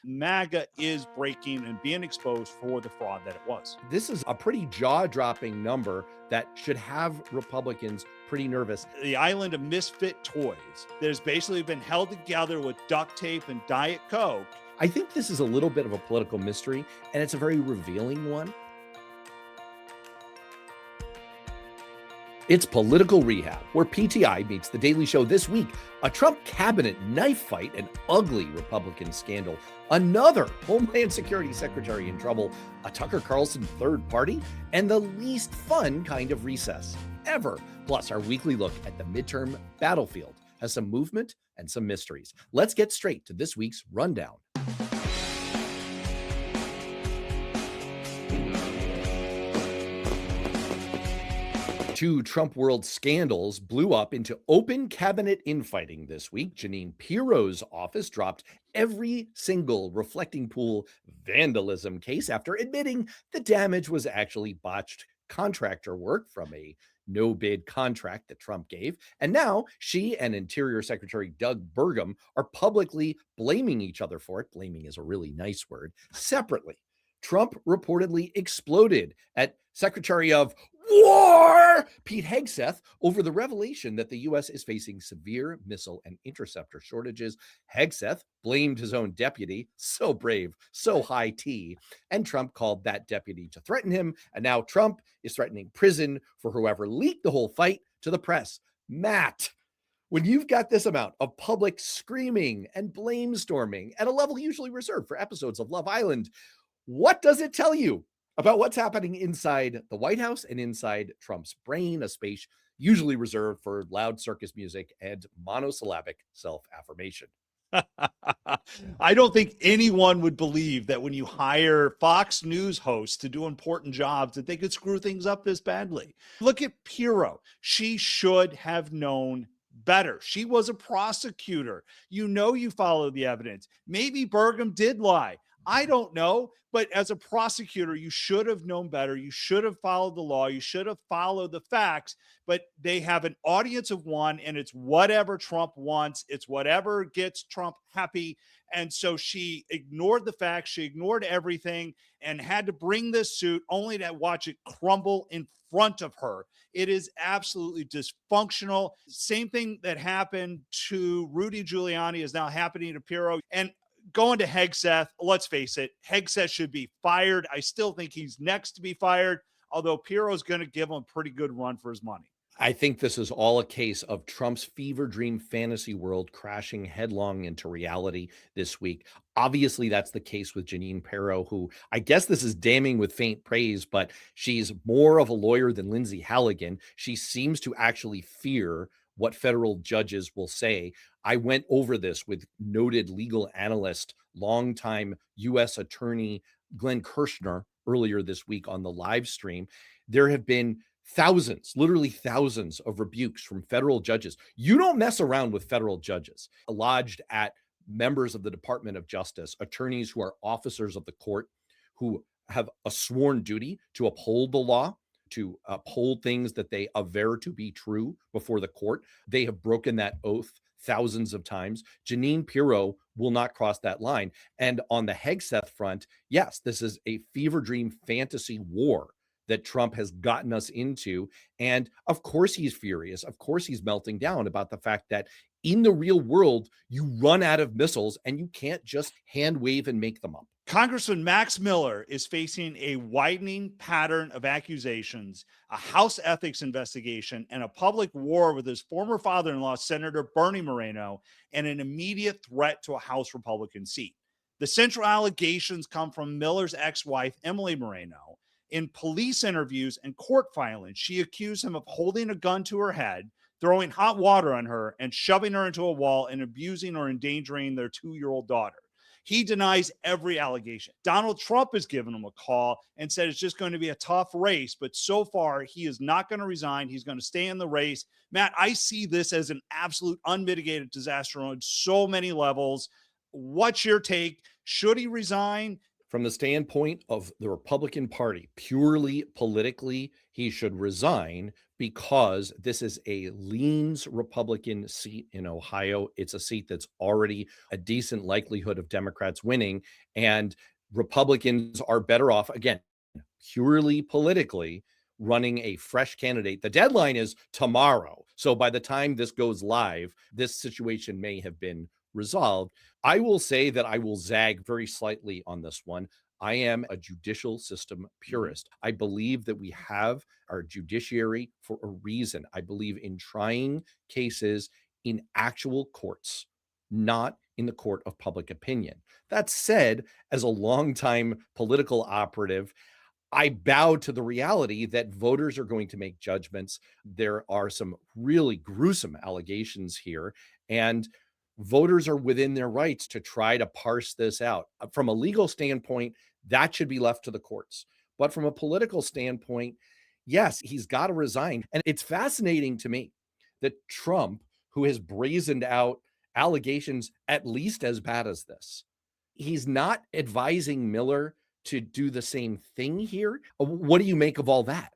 MAGA is breaking and being exposed for the fraud that it was. This is a pretty jaw-dropping number that should have Republicans pretty nervous. The island of misfit toys that has basically been held together with duct tape and Diet Coke. I think this is a little bit of a political mystery, and it's a very revealing one. It's Political Rehab, where PTI meets The Daily Show this week. A Trump cabinet knife fight, an ugly Republican scandal, another Homeland Security Secretary in trouble, a Tucker Carlson third party, and the least fun kind of recess ever. Plus, our weekly look at the midterm battlefield has some movement and some mysteries. Let's get straight to this week's rundown. Two Trump world scandals blew up into open cabinet infighting this week. Jeanine Pirro's office dropped every single reflecting pool vandalism case after admitting the damage was actually botched contractor work from a no-bid contract that Trump gave. And now she and Interior Secretary Doug Burgum are publicly blaming each other for it. Blaming is a really nice word. Separately, Trump reportedly exploded at Secretary of War Pete Hegseth over the revelation that the U.S. is facing severe missile and interceptor shortages. Hegseth blamed his own deputy, so brave, so high tea, and Trump called that deputy to threaten him. And now Trump is threatening prison for whoever leaked the whole fight to the press. Matt, when you've got this amount of public screaming and blame storming at a level usually reserved for episodes of Love Island, what does it tell you about what's happening inside the White House and inside Trump's brain, a space usually reserved for loud circus music and monosyllabic self-affirmation? I don't think anyone would believe that when you hire Fox News hosts to do important jobs that they could screw things up this badly. Look at Pirro. She should have known better. She was a prosecutor. You follow the evidence. Maybe Burgum did lie. I don't know, but as a prosecutor, you should have known better. You should have followed the law. You should have followed the facts, but they have an audience of one, and it's whatever Trump wants. It's whatever gets Trump happy. And so she ignored the facts. She ignored everything and had to bring this suit only to watch it crumble in front of her. It is absolutely dysfunctional. Same thing that happened to Rudy Giuliani is now happening to Pirro. And going to Hegseth, let's face it, Hegseth should be fired. I still think he's next to be fired, although Pirro's going to give him a pretty good run for his money. I think this is all a case of Trump's fever dream fantasy world crashing headlong into reality this week. Obviously, that's the case with Jeanine Pirro, who I guess this is damning with faint praise, but she's more of a lawyer than Lindsay Halligan. She seems to actually fear what federal judges will say. I went over this with noted legal analyst, longtime U.S. attorney Glenn Kirshner earlier this week on the live stream. There have been thousands, literally thousands of rebukes from federal judges. You don't mess around with federal judges lodged at members of the Department of Justice, attorneys who are officers of the court, who have a sworn duty to uphold the law, to uphold things that they aver to be true before the court. They have broken that oath thousands of times. Jeanine Pirro will not cross that line. And on the Hegseth front, yes, this is a fever dream fantasy war that Trump has gotten us into. And of course he's furious. Of course he's melting down about the fact that in the real world, you run out of missiles and you can't just hand wave and make them up. Congressman Max Miller is facing a widening pattern of accusations, a House ethics investigation, and a public war with his former father-in-law, Senator Bernie Moreno, and an immediate threat to a House Republican seat. The central allegations come from Miller's ex-wife, Emily Moreno. In police interviews and court filings, she accused him of holding a gun to her head, throwing hot water on her, and shoving her into a wall and abusing or endangering their 2-year-old daughter. He denies every allegation. Donald Trump has given him a call and said it's just going to be a tough race, but so far he is not going to resign. He's going to stay in the race. Matt, I see this as an absolute unmitigated disaster on so many levels. What's your take? Should he resign? From the standpoint of the Republican Party, purely politically, he should resign because this is a leans Republican seat in Ohio. It's a seat that's already a decent likelihood of Democrats winning, and Republicans are better off, again, purely politically, running a fresh candidate. The deadline is tomorrow. So by the time this goes live, this situation may have been resolved. I will say that I will zag very slightly on this one. I am a judicial system purist. I believe that we have our judiciary for a reason. I believe in trying cases in actual courts, not in the court of public opinion. That said, as a longtime political operative, I bow to the reality that voters are going to make judgments. There are some really gruesome allegations here, and voters are within their rights to try to parse this out. From a legal standpoint, that should be left to the courts. But from a political standpoint, yes, he's got to resign. And it's fascinating to me that Trump, who has brazened out allegations at least as bad as this, he's not advising Miller to do the same thing here. What do you make of all that?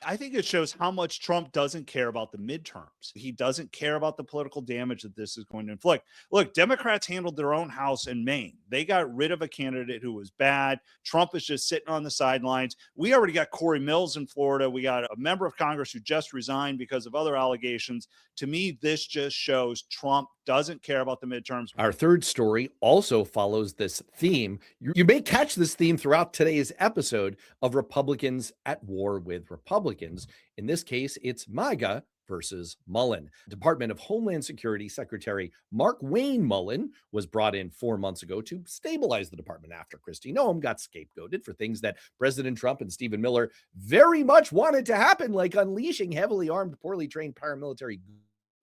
I think it shows how much Trump doesn't care about the midterms. He doesn't care about the political damage that this is going to inflict. Look, Democrats handled their own house in Maine. They got rid of a candidate who was bad. Trump is just sitting on the sidelines. We already got Corey Mills in Florida. We got a member of Congress who just resigned because of other allegations. To me, this just shows Trump doesn't care about the midterms. Our third story also follows this theme. You may catch this theme throughout today's episode of Republicans at war with Republicans. In this case, it's MAGA versus Mullen. Department of Homeland Security Secretary Wayne Mullen was brought in 4 months ago to stabilize the department after Kristi Noem got scapegoated for things that President Trump and Stephen Miller very much wanted to happen, like unleashing heavily armed, poorly trained paramilitary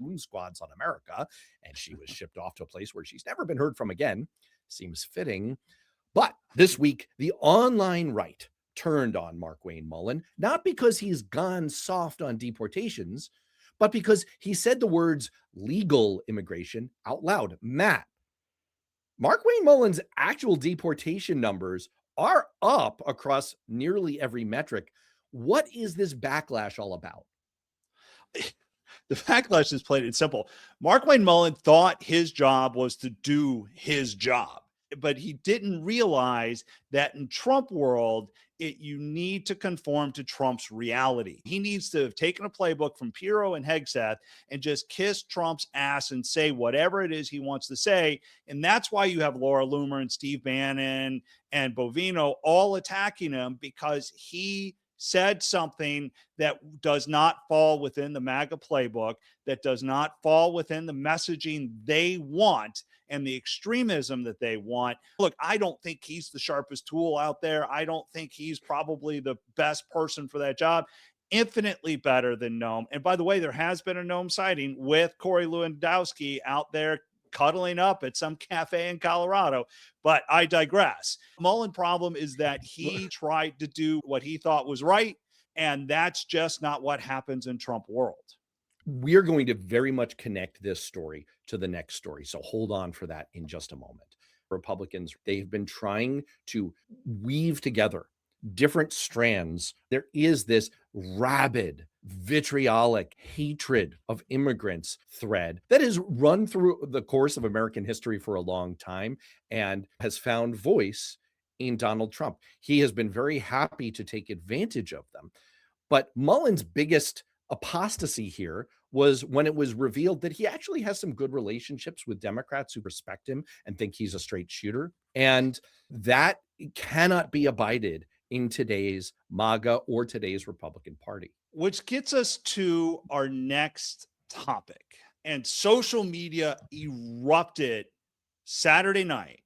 goon squads on America. And she was shipped off to a place where she's never been heard from again. Seems fitting. But this week, the online right turned on Wayne Mullen, not because he's gone soft on deportations, but because he said the words legal immigration out loud. Matt, Wayne Mullen's actual deportation numbers are up across nearly every metric. What is this backlash all about? The backlash is plain and simple. Wayne Mullen thought his job was to do his job, but he didn't realize that in Trump world, you need to conform to Trump's reality. He needs to have taken a playbook from Pirro and Hegseth and just kiss Trump's ass and say whatever it is he wants to say. And that's why you have Laura Loomer and Steve Bannon and Bovino all attacking him, because he said something that does not fall within the MAGA playbook, that does not fall within the messaging they want and the extremism that they want. Look, I don't think he's the sharpest tool out there. I don't think he's probably the best person for that job. Infinitely better than Noem. And by the way, there has been a Noem sighting with Corey Lewandowski out there cuddling up at some cafe in Colorado, but I digress. Mullen problem is that he tried to do what he thought was right, and that's just not what happens in Trump world. We're going to very much connect this story to the next story, so hold on for that in just a moment. Republicans, they've been trying to weave together different strands. There is this rabid, vitriolic hatred of immigrants thread that has run through the course of American history for a long time and has found voice in Donald Trump. He has been very happy to take advantage of them. But Mullen's biggest apostasy here was when it was revealed that he actually has some good relationships with Democrats who respect him and think he's a straight shooter. And that cannot be abided in today's MAGA or today's Republican Party. Which gets us to our next topic. And social media erupted Saturday night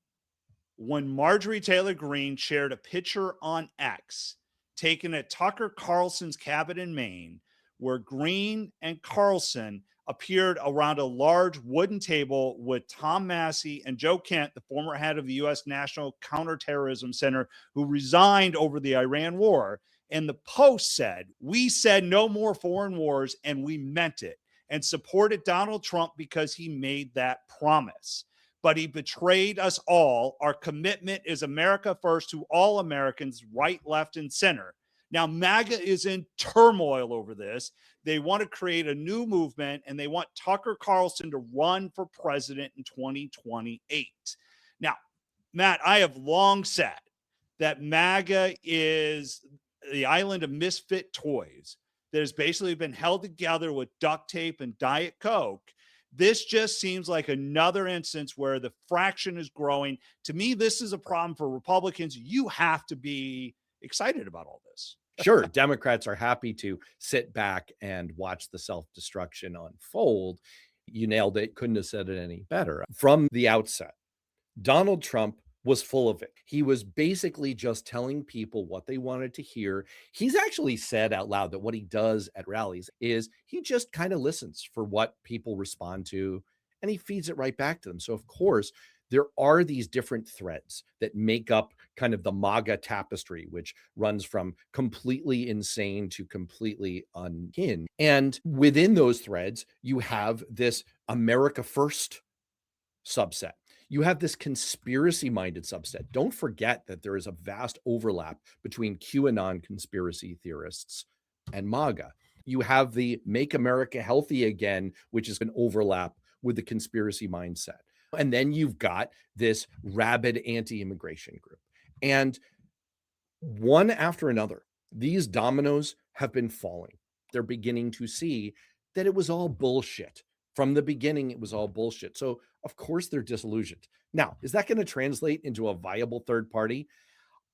when Marjorie Taylor Greene shared a picture on X taken at Tucker Carlson's cabin in Maine, where Greene and Carlson appeared around a large wooden table with Tom Massey and Joe Kent, the former head of the U.S. National Counterterrorism Center, who resigned over the Iran war. And the Post said, "We said no more foreign wars, and we meant it, and supported Donald Trump because he made that promise. But he betrayed us all. Our commitment is America first to all Americans, right, left, and center. Now, MAGA is in turmoil over this. They want to create a new movement, and they want Tucker Carlson to run for president in 2028. Now, Matt, I have long said that MAGA is the island of misfit toys that has basically been held together with duct tape and Diet Coke. This just seems like another instance where the fraction is growing. To me, this is a problem for Republicans. You have to be excited about all this. Sure, Democrats are happy to sit back and watch the self-destruction unfold. You nailed it. Couldn't have said it any better. From the outset, Donald Trump was full of it. He was basically just telling people what they wanted to hear. He's actually said out loud that what he does at rallies is he just kind of listens for what people respond to, and he feeds it right back to them. So, of course, there are these different threads that make up kind of the MAGA tapestry, which runs from completely insane to completely unhinged. And within those threads, you have this America First subset. You have this conspiracy-minded subset. Don't forget that there is a vast overlap between QAnon conspiracy theorists and MAGA. You have the Make America Healthy Again, which is an overlap with the conspiracy mindset. And then you've got this rabid anti-immigration group. And one after another, these dominoes have been falling. They're beginning to see that it was all bullshit. From the beginning, it was all bullshit. So, of course, they're disillusioned. Now, is that going to translate into a viable third party?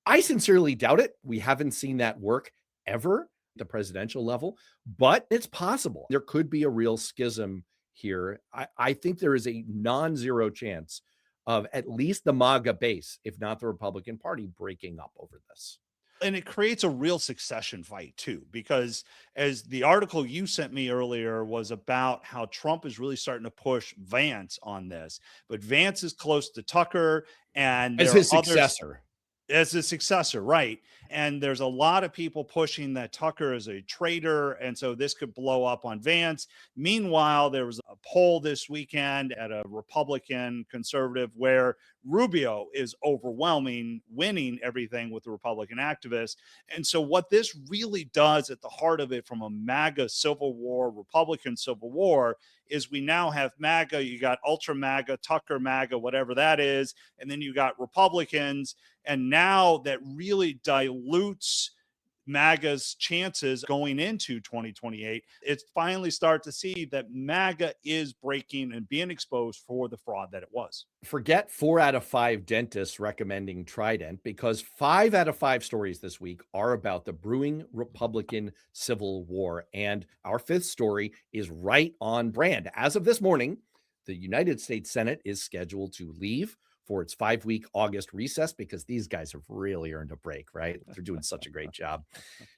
I sincerely doubt it. We haven't seen that work ever at the presidential level, but it's possible. There could be a real schism here. I think there is a non-zero chance of at least the MAGA base, if not the Republican Party, breaking up over this. And it creates a real succession fight too, because as the article you sent me earlier was about how Trump is really starting to push Vance on this, but Vance is close to Tucker and as his successor. As a successor, right? And there's a lot of people pushing that Tucker is a traitor, and so this could blow up on Vance. Meanwhile, there was a poll this weekend at a Republican conservative where Rubio is overwhelming, winning everything with the Republican activists. And so what this really does at the heart of it, from a MAGA civil war, Republican civil war, is we now have MAGA, you got ultra MAGA, Tucker MAGA, whatever that is, and then you got Republicans. And now that really dilutes MAGA's chances going into 2028. It's finally start to see that MAGA is breaking and being exposed for the fraud that it was. Forget 4 out of 5 dentists recommending Trident, because 5 out of 5 stories this week are about the brewing Republican Civil War. And our 5th story is right on brand. As of this morning, the United States Senate is scheduled to leave for its 5-week August recess, because these guys have really earned a break, right? They're doing such a great job.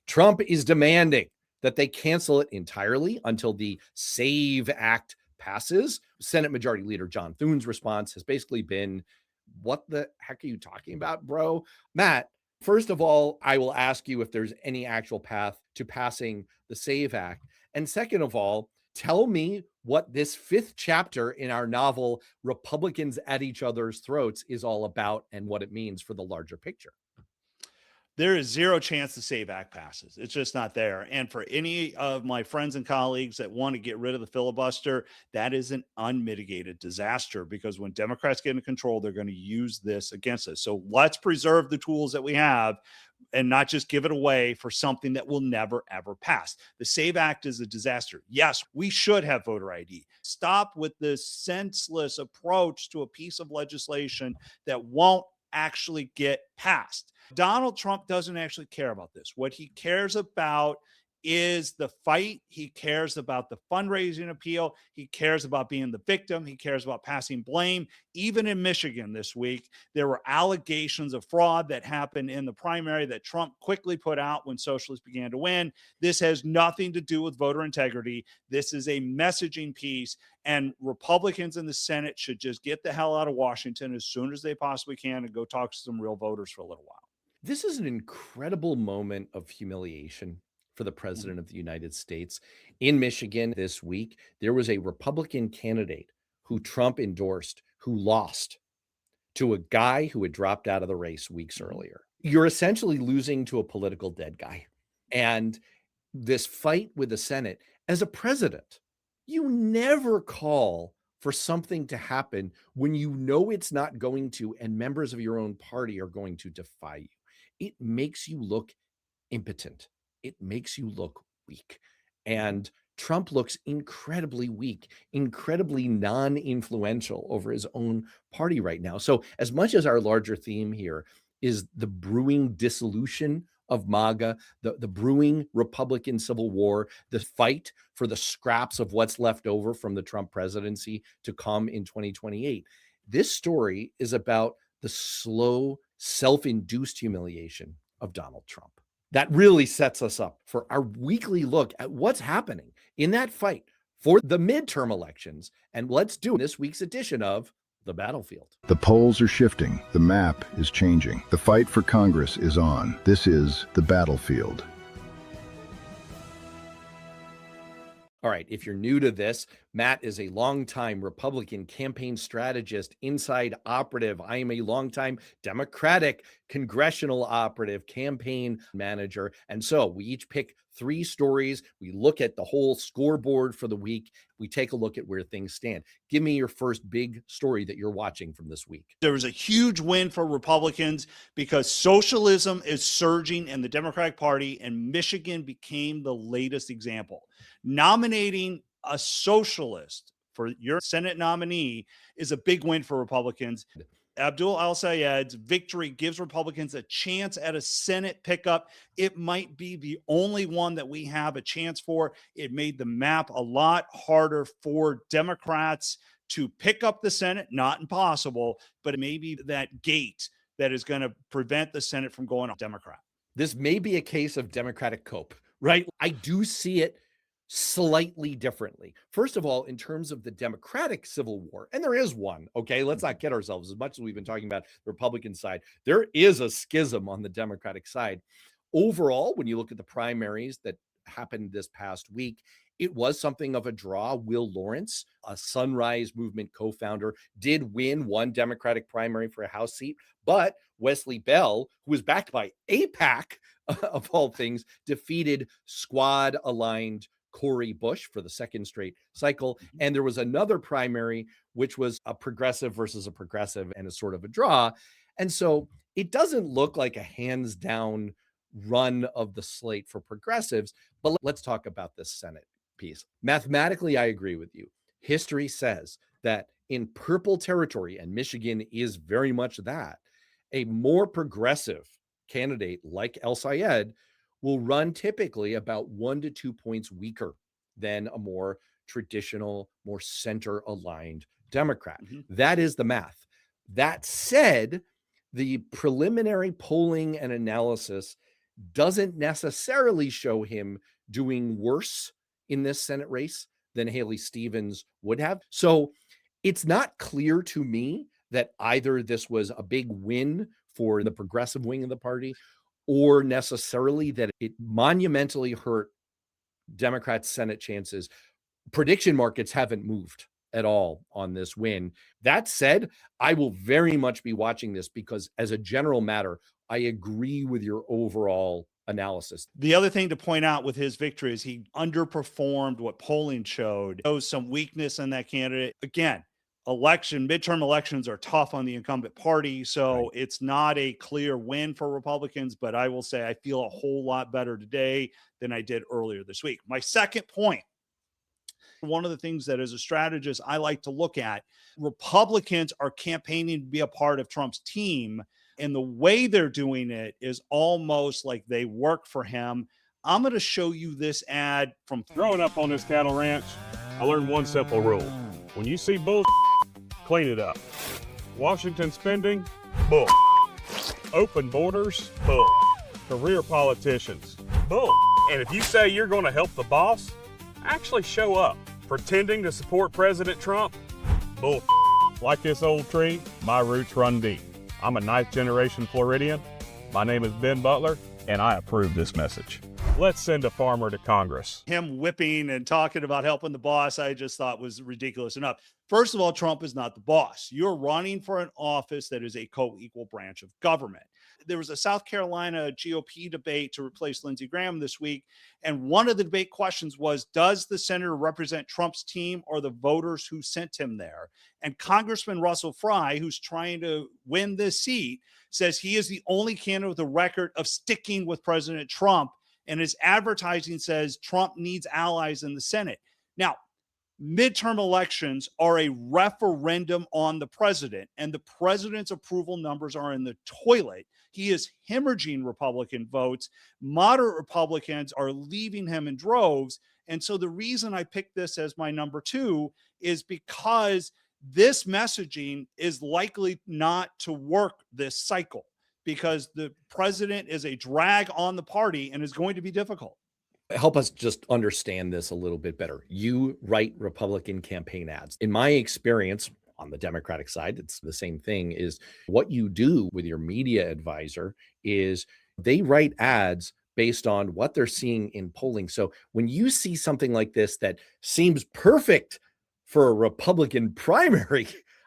Trump is demanding that they cancel it entirely until the SAVE Act passes. Senate Majority Leader John Thune's response has basically been, what the heck are you talking about, bro? Matt, first of all, I will ask you if there's any actual path to passing the SAVE Act. And second of all, tell me what this 5th chapter in our novel, Republicans at Each Other's Throats, is all about and what it means for the larger picture. There is zero chance the SAVE Act passes. It's just not there. And for any of my friends and colleagues that want to get rid of the filibuster, that is an unmitigated disaster, because when Democrats get into control, they're going to use this against us. So let's preserve the tools that we have and not just give it away for something that will never, ever pass. The SAVE Act is a disaster. Yes, we should have voter ID. Stop with this senseless approach to a piece of legislation that won't actually get passed. Donald Trump doesn't actually care about this. What he cares about is the fight. He cares about the fundraising appeal. He cares about being the victim. He cares about passing blame. Even in Michigan this week, there were allegations of fraud that happened in the primary that Trump quickly put out when socialists began to win. This has nothing to do with voter integrity. This is a messaging piece, and Republicans in the Senate should just get the hell out of Washington as soon as they possibly can and go talk to some real voters for a little while. This is an incredible moment of humiliation for the president of the United States. In Michigan this week, there was a Republican candidate who Trump endorsed who lost to a guy who had dropped out of the race weeks earlier. You're essentially losing to a political dead guy. And this fight with the Senate, as a president, you never call for something to happen when you know it's not going to, and members of your own party are going to defy you. It makes you look impotent. It makes you look weak. And Trump looks incredibly weak, incredibly non-influential over his own party right now. So as much as our larger theme here is the brewing dissolution of MAGA, the brewing Republican Civil War, the fight for the scraps of what's left over from the Trump presidency to come in 2028, this story is about the slow, self-induced humiliation of Donald Trump. That really sets us up for our weekly look at what's happening in that fight for the midterm elections. And let's do this week's edition of The Battlefield. The polls are shifting. The map is changing. The fight for Congress is on. This is The Battlefield. All right, if you're new to this, Matt is a longtime Republican campaign strategist, inside operative. I am a longtime Democratic congressional operative, campaign manager. And so we each pick 3 stories. We look at the whole scoreboard for the week. We take a look at where things stand. Give me your first big story that you're watching from this week. There was a huge win for Republicans because socialism is surging in the Democratic Party, and Michigan became the latest example. Nominating a socialist for your Senate nominee is a big win for Republicans. Abdul al-Sayed's victory gives Republicans a chance at a Senate pickup. It might be the only one that we have a chance for. It made the map a lot harder for Democrats to pick up the Senate. Not impossible, but it may be that gate that is going to prevent the Senate from going off Democrat. This may be a case of Democratic cope, right? I do see it slightly differently. First of all, in terms of the Democratic Civil War, and there is one, okay? Let's not kid ourselves. As much as we've been talking about the Republican side, there is a schism on the Democratic side. Overall, when you look at the primaries that happened this past week, it was something of a draw. Will Lawrence, a Sunrise Movement co-founder, did win one Democratic primary for a House seat, but Wesley Bell, who was backed by AIPAC, of all things, defeated squad-aligned Cory Bush for the second straight cycle. And there was another primary, which was a progressive versus a progressive and a sort of a draw. And so it doesn't look like a hands down run of the slate for progressives. But let's talk about this Senate piece. Mathematically, I agree with you. History says that in purple territory, and Michigan is very much that, a more progressive candidate like El-Sayed will run typically about 1 to 2 points weaker than a more traditional, more center-aligned Democrat. That is the math. That said, the preliminary polling and analysis doesn't necessarily show him doing worse in this Senate race than Haley Stevens would have. So it's not clear to me that either this was a big win for the progressive wing of the party, or necessarily that it monumentally hurt Democrats' Senate chances. Prediction markets haven't moved at all on this win. That said, I will very much be watching this because as a general matter, I agree with your overall analysis. The other thing to point out with his victory is he underperformed what polling showed. There was some weakness in that candidate. Again, midterm elections are tough on the incumbent party, so it's not a clear win for Republicans, but I will say I feel a whole lot better today than I did earlier this week. My second point, one of the things that as a strategist I like to look at, Republicans are campaigning to be a part of Trump's team, and the way they're doing it is almost like they work for him. I'm going to show you this ad from growing up on this cattle ranch. I learned one simple rule. When you see bull, clean it up. Washington spending, bull. Open borders, bull. Career politicians, bull. And if you say you're going to help the boss, actually show up. Pretending to support President Trump, bull. Like this old tree, my roots run deep. I'm a 9th generation Floridian. My name is Ben Butler, and I approve this message. Let's send a farmer to Congress. Him whipping and talking about helping the boss, I just thought was ridiculous enough. First of all, Trump is not the boss. You're running for an office that is a co-equal branch of government. There was a South Carolina GOP debate to replace Lindsey Graham this week. And one of the debate questions was, does the senator represent Trump's team or the voters who sent him there? And Congressman Russell Fry, who's trying to win this seat, says he is the only candidate with a record of sticking with President Trump. And his advertising says Trump needs allies in the Senate. Now, midterm elections are a referendum on the president, and the president's approval numbers are in the toilet. He is hemorrhaging Republican votes. Moderate Republicans are leaving him in droves. And so the reason I picked this as my number 2 is because this messaging is likely not to work this cycle, because the president is a drag on the party and is going to be difficult. Help us just understand this a little bit better. You write Republican campaign ads. In my experience, on the Democratic side, it's the same thing, is what you do with your media advisor is they write ads based on what they're seeing in polling. So when you see something like this that seems perfect for a Republican primary,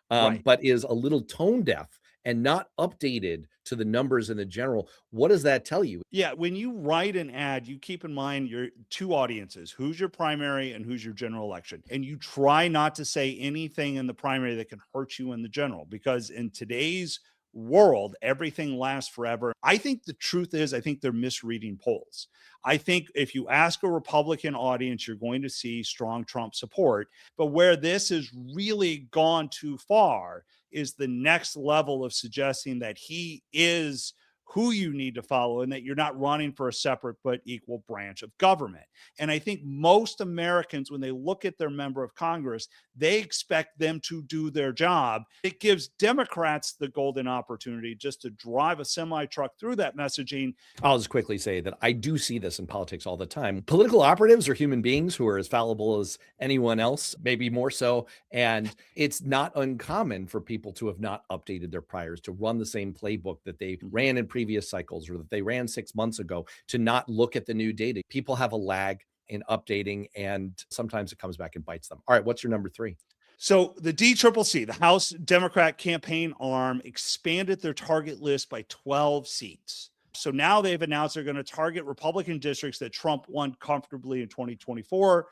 Right. but is a little tone deaf and not updated to the numbers in the general, what does that tell you? Yeah, when you write an ad, you keep in mind your 2 audiences, who's your primary and who's your general election. And you try not to say anything in the primary that can hurt you in the general, because in today's world, everything lasts forever. I think the truth is, I think they're misreading polls. I think if you ask a Republican audience, you're going to see strong Trump support. But where this has really gone too far is the next level of suggesting that he is who you need to follow and that you're not running for a separate but equal branch of government. And I think most Americans, when they look at their member of Congress, they expect them to do their job. It gives Democrats the golden opportunity just to drive a semi truck through that messaging. I'll just quickly say that I do see this in politics all the time. Political operatives are human beings who are as fallible as anyone else, maybe more so. And it's not uncommon for people to have not updated their priors, to run the same playbook that they ran in previous cycles or that they ran 6 months ago, to not look at the new data. People have a lag in updating, and sometimes it comes back and bites them. All right, what's your number 3? So the DCCC, the House Democrat campaign arm, expanded their target list by 12 seats. So now they've announced they're going to target Republican districts that Trump won comfortably in 2024.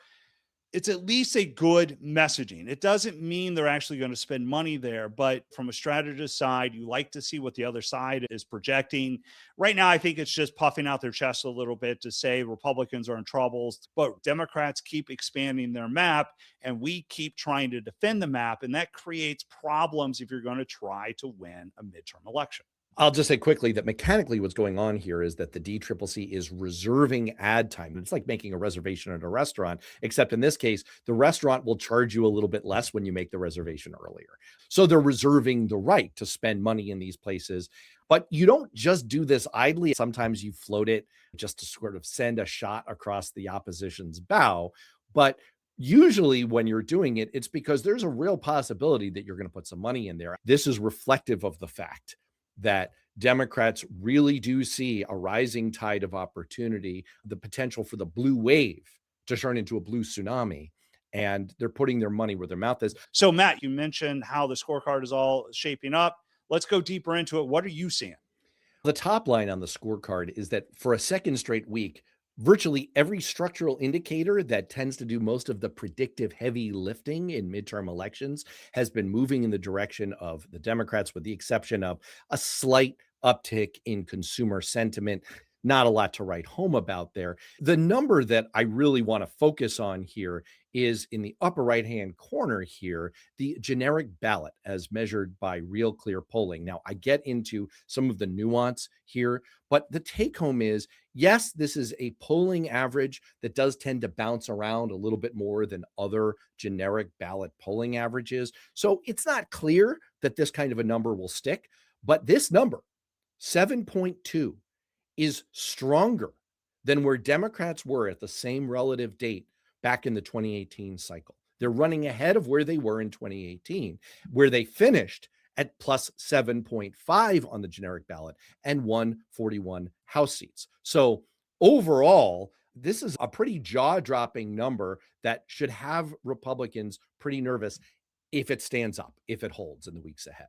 It's at least a good messaging. It doesn't mean they're actually going to spend money there, but from a strategist side, you like to see what the other side is projecting. Right now, I think it's just puffing out their chest a little bit to say Republicans are in trouble, but Democrats keep expanding their map and we keep trying to defend the map. And that creates problems if you're going to try to win a midterm election. I'll just say quickly that mechanically what's going on here is that the DCCC is reserving ad time. It's like making a reservation at a restaurant, except in this case, the restaurant will charge you a little bit less when you make the reservation earlier. So they're reserving the right to spend money in these places. But you don't just do this idly. Sometimes you float it just to sort of send a shot across the opposition's bow. But usually when you're doing it, it's because there's a real possibility that you're going to put some money in there. This is reflective of the fact that Democrats really do see a rising tide of opportunity, the potential for the blue wave to turn into a blue tsunami, and they're putting their money where their mouth is. So, Matt, you mentioned how the scorecard is all shaping up. Let's go deeper into it. What are you seeing? The top line on the scorecard is that for a second straight week, virtually every structural indicator that tends to do most of the predictive heavy lifting in midterm elections has been moving in the direction of the Democrats, with the exception of a slight uptick in consumer sentiment. Not a lot to write home about there. The number that I really want to focus on here is in the upper right-hand corner here, the generic ballot as measured by Real Clear Polling. Now, I get into some of the nuance here, but the take home is, yes, this is a polling average that does tend to bounce around a little bit more than other generic ballot polling averages. So it's not clear that this kind of a number will stick, but this number, 7.2, is stronger than where Democrats were at the same relative date back in the 2018 cycle. They're running ahead of where they were in 2018, where they finished at plus 7.5 on the generic ballot and won 41 House seats. So overall, this is a pretty jaw-dropping number that should have Republicans pretty nervous if it stands up, if it holds in the weeks ahead.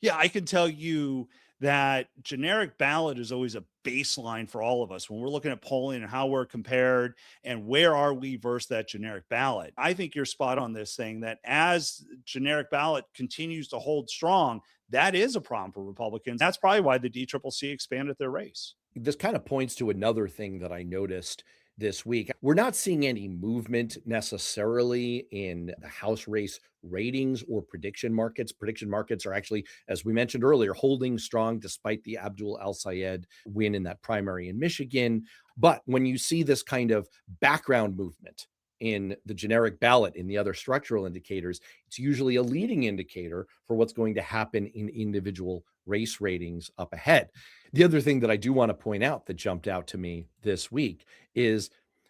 Yeah, I can tell you that generic ballot is always a baseline for all of us when we're looking at polling and how we're compared and where are we versus that generic ballot. I think you're spot on this thing that as generic ballot continues to hold strong, that is a problem for Republicans. That's probably why the DCCC expanded their race. This kind of points to another thing that I noticed this week. We're not seeing any movement necessarily in the House race ratings or prediction markets. Prediction markets are actually, as we mentioned earlier, holding strong despite the Abdul al-Sayed win in that primary in Michigan. But when you see this kind of background movement in the generic ballot, in the other structural indicators, it's usually a leading indicator for what's going to happen in individual race ratings up ahead. The other thing that I do want to point out that jumped out to me this week is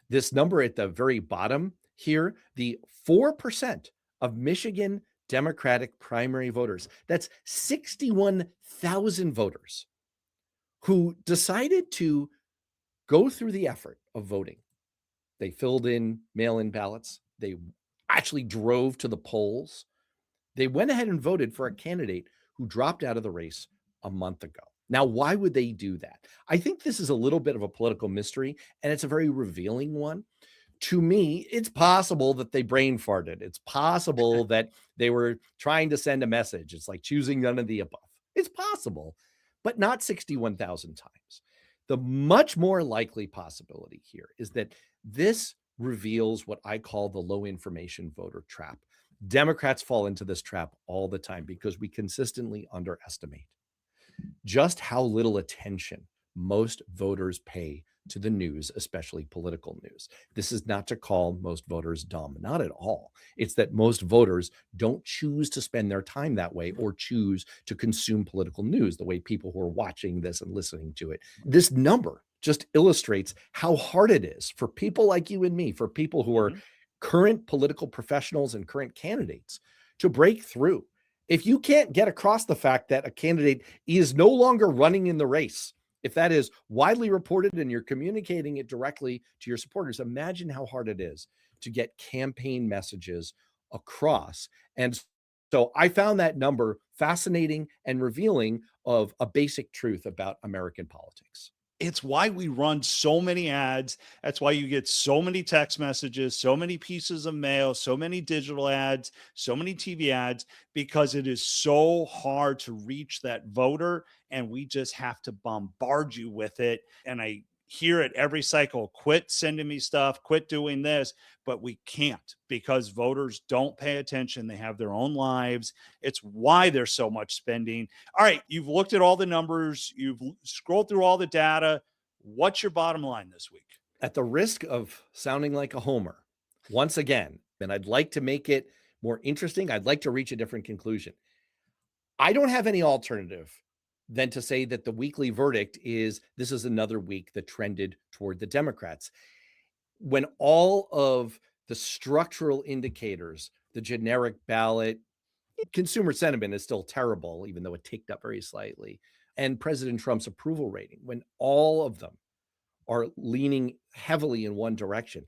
this number at the very bottom here, the 4% of Michigan Democratic primary voters. That's 61,000 voters who decided to go through the effort of voting. They filled in mail-in ballots. They actually drove to the polls. They went ahead and voted for a candidate who dropped out of the race a month ago. Now, why would they do that? I think this is a little bit of a political mystery, and it's a very revealing one. To me, it's possible that they brain farted. It's possible that they were trying to send a message. It's like choosing none of the above. It's possible, but not 61,000 times. The much more likely possibility here is that this reveals what I call the low information voter trap. Democrats fall into this trap all the time because we consistently underestimate just how little attention most voters pay to the news, especially political news. This is not to call most voters dumb, not at all. It's that most voters don't choose to spend their time that way or choose to consume political news the way people who are watching this and listening to it. This number just illustrates how hard it is for people like you and me, for people who are current political professionals and current candidates to break through. If you can't get across the fact that a candidate is no longer running in the race, if that is widely reported and you're communicating it directly to your supporters, imagine how hard it is to get campaign messages across. And so I found that number fascinating and revealing of a basic truth about American politics. It's why we run so many ads. That's why you get so many text messages, so many pieces of mail, so many digital ads, so many TV ads, because it is so hard to reach that voter. And we just have to bombard you with it. And I hear it every cycle: quit sending me stuff, quit doing this. But we can't, because voters don't pay attention. They have their own lives. It's why there's so much spending. All right, you've looked at all the numbers, you've scrolled through all the data. What's your bottom line this week? At the risk of sounding like a homer, once again, and I'd like to make it more interesting, I'd like to reach a different conclusion. I don't have any alternative than to say that the weekly verdict is this is another week that trended toward the Democrats. When all of the structural indicators, the generic ballot, consumer sentiment is still terrible, even though it ticked up very slightly, and President Trump's approval rating, when all of them are leaning heavily in one direction,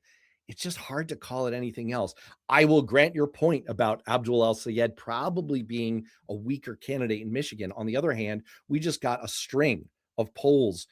it's just hard to call it anything else. I will grant your point about Abdul al-Sayed probably being a weaker candidate in Michigan. On the other hand, we just got a string of polls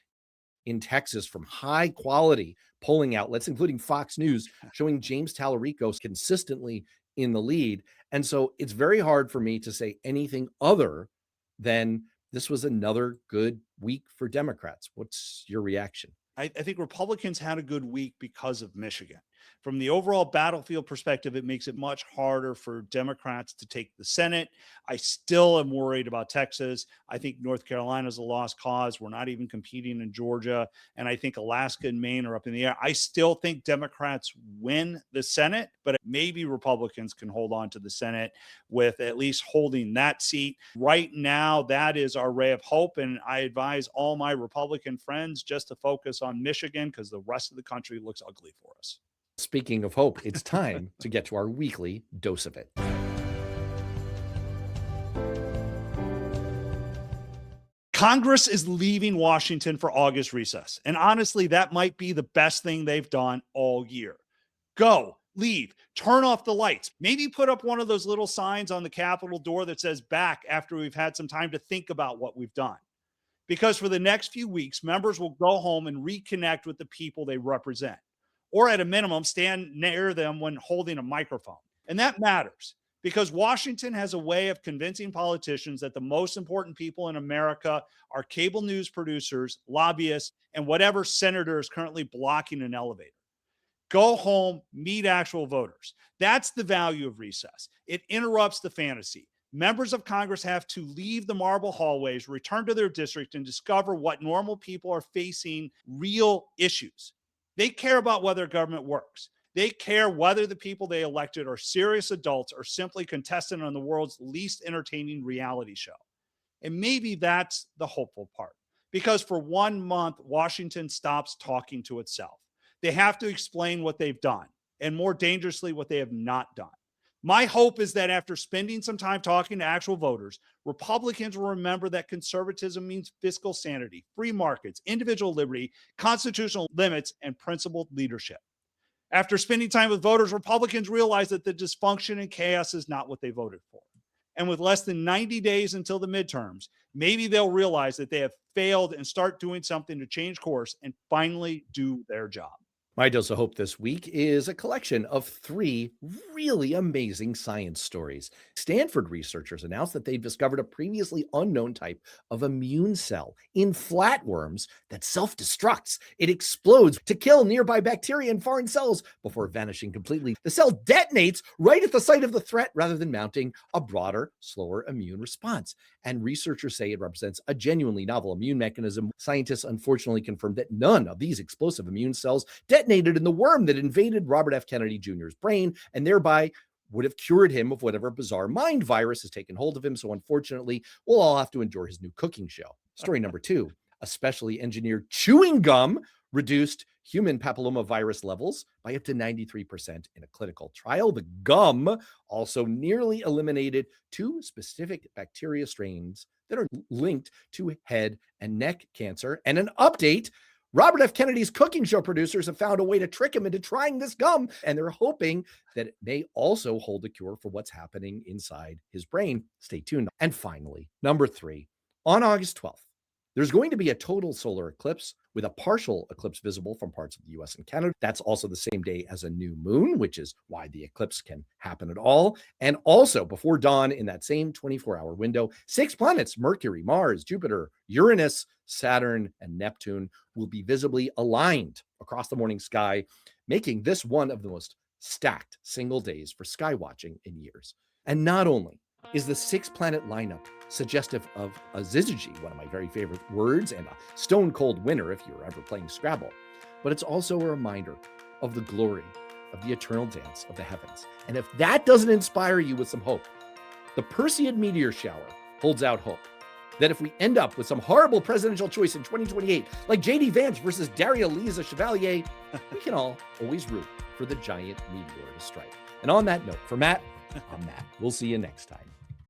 in Texas from high quality polling outlets, including Fox News, showing James Talarico consistently in the lead. And so it's very hard for me to say anything other than this was another good week for Democrats. What's your reaction? I think Republicans had a good week because of Michigan. From the overall battlefield perspective, it makes it much harder for Democrats to take the Senate. I still am worried about Texas. I think North Carolina is a lost cause. We're not even competing in Georgia. And I think Alaska and Maine are up in the air. I still think Democrats win the Senate, but maybe Republicans can hold on to the Senate with at least holding that seat. Right now, that is our ray of hope. And I advise all my Republican friends just to focus on Michigan, because the rest of the country looks ugly for us. Speaking of hope, it's time to get to our weekly dose of it. Congress is leaving Washington for August recess. And honestly, that might be the best thing they've done all year. Go, leave, turn off the lights. Maybe put up one of those little signs on the Capitol door that says back after we've had some time to think about what we've done. Because for the next few weeks, members will go home and reconnect with the people they represent, or at a minimum, stand near them when holding a microphone. And that matters because Washington has a way of convincing politicians that the most important people in America are cable news producers, lobbyists, and whatever senator is currently blocking an elevator. Go home, meet actual voters. That's the value of recess. It interrupts the fantasy. Members of Congress have to leave the marble hallways, return to their district, and discover what normal people are facing real issues. They care about whether government works. They care whether the people they elected are serious adults or simply contestants on the world's least entertaining reality show. And maybe that's the hopeful part, because for 1 month, Washington stops talking to itself. They have to explain what they've done, and more dangerously, what they have not done. My hope is that after spending some time talking to actual voters, Republicans will remember that conservatism means fiscal sanity, free markets, individual liberty, constitutional limits, and principled leadership. After spending time with voters, Republicans realize that the dysfunction and chaos is not what they voted for. And with less than 90 days until the midterms, maybe they'll realize that they have failed and start doing something to change course and finally do their job. My dose of hope this week is a collection of 3 really amazing science stories. Stanford researchers announced that they've discovered a previously unknown type of immune cell in flatworms that self-destructs. It explodes to kill nearby bacteria and foreign cells before vanishing completely. The cell detonates right at the site of the threat rather than mounting a broader, slower immune response. And researchers say it represents a genuinely novel immune mechanism. Scientists unfortunately confirmed that none of these explosive immune cells detonated in the worm that invaded Robert F. Kennedy Jr.'s brain and thereby would have cured him of whatever bizarre mind virus has taken hold of him. So unfortunately, we'll all have to endure his new cooking show. Story number 2, a specially engineered chewing gum reduced human papillomavirus levels by up to 93% in a clinical trial. The gum also nearly eliminated 2 specific bacteria strains that are linked to head and neck cancer. And an update, Robert F. Kennedy's cooking show producers have found a way to trick him into trying this gum, and they're hoping that it may also hold a cure for what's happening inside his brain. Stay tuned. And finally, number 3, on August 12th, there's going to be a total solar eclipse with a partial eclipse visible from parts of the US and Canada. That's also the same day as a new moon, which is why the eclipse can happen at all. And also before dawn in that same 24-hour window, 6 planets, Mercury, Mars, Jupiter, Uranus, Saturn, and Neptune will be visibly aligned across the morning sky, making this one of the most stacked single days for sky watching in years. And not only is the 6-planet lineup suggestive of a syzygy, one of my very favorite words, and a stone cold winner if you're ever playing Scrabble, but it's also a reminder of the glory of the eternal dance of the heavens. And if that doesn't inspire you with some hope, the Perseid meteor shower holds out hope that if we end up with some horrible presidential choice in 2028, like J.D. Vance versus Daria Lisa Chevalier, we can all always root for the giant meteor to strike. And on that note, for Matt, I'm Matt. We'll see you next time.